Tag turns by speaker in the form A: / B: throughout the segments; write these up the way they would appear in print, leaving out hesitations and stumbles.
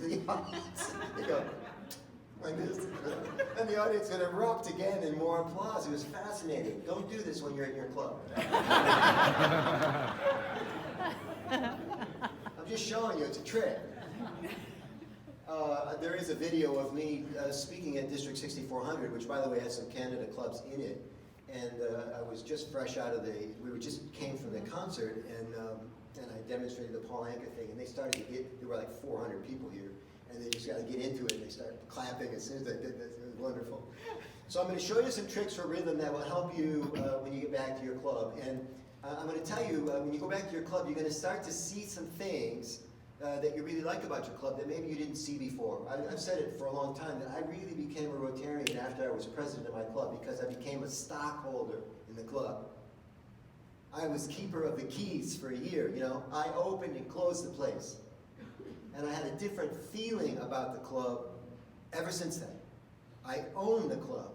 A: to the audience. They go, like this. And the audience would erupt again in more applause. It was fascinating. Don't do this when you're in your club. I'm just showing you, it's a trick. There is a video of me speaking at District 6400, which by the way has some Canada clubs in it. And I was just fresh out of we just came from the concert, and I demonstrated the Paul Anka thing, and they started to there were like 400 people here, and they just got to get into it, and they started clapping as soon as I did this. It was wonderful. So I'm going to show you some tricks for rhythm that will help you when you get back to your club. And I'm going to tell you, when you go back to your club, you're going to start to see some things that you really like about your club that maybe you didn't see before. I've said it for a long time that I really became a Rotarian after I was president of my club because I became a stockholder in the club. I was keeper of the keys for a year, you know. I opened and closed the place. And I had a different feeling about the club ever since then. I own the club.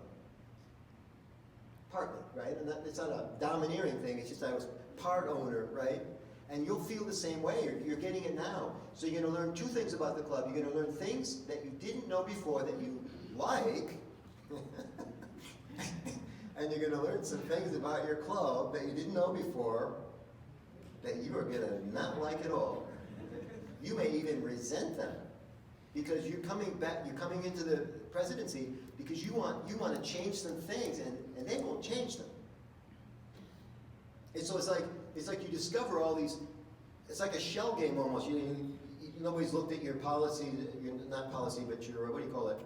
A: Partly, right? And it's not a domineering thing, it's just I was part owner, right? And you'll feel the same way. You're getting it now. So you're going to learn two things about the club. You're going to learn things that you didn't know before that you like. And you're going to learn some things about your club that you didn't know before that you are going to not like at all. You may even resent them because you're coming into the presidency because you want to change some things and they won't change them. And so it's like you discover all these, it's like a shell game almost. Nobody's looked at your policy, not policy, but your, what do you call it?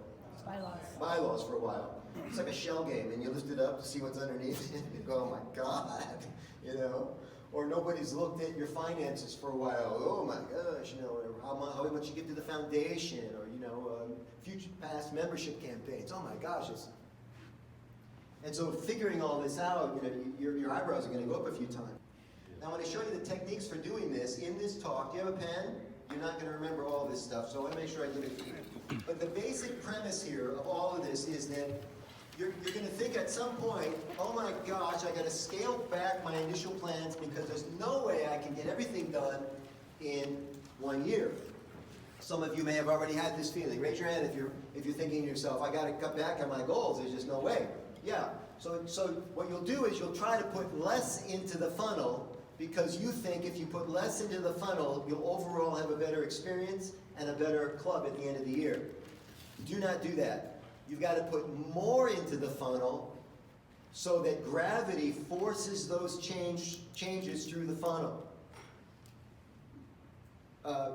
B: Bylaws.
A: Bylaws for a while. It's like a shell game, and you lift it up to see what's underneath it, and you go, oh my God, you know? Or nobody's looked at your finances for a while. Oh my gosh, you know, or how much you give to the foundation, or, you know, future past membership campaigns. Oh my gosh, and so figuring all this out, you know, your eyebrows are going to go up a few times. Now, I'm going to show you the techniques for doing this in this talk. Do you have a pen? You're not going to remember all this stuff, so I want to make sure I give it to you. But the basic premise here of all of this is that you're going to think at some point, oh my gosh, I got to scale back my initial plans because there's no way I can get everything done in 1 year. Some of you may have already had this feeling. Raise your hand if you're thinking to yourself, I got to cut back on my goals. There's just no way. Yeah. So what you'll do is you'll try to put less into the funnel because you think if you put less into the funnel, you'll overall have a better experience and a better club at the end of the year. Do not do that. You've got to put more into the funnel so that gravity forces those changes through the funnel.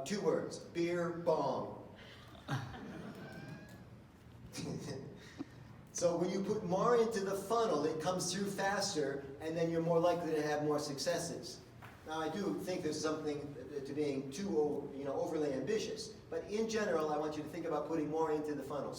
A: 2 words, beer bong. So when you put more into the funnel, it comes through faster, and then you're more likely to have more successes. Now, I do think there's something to being too, overly ambitious, but in general, I want you to think about putting more into the funnel.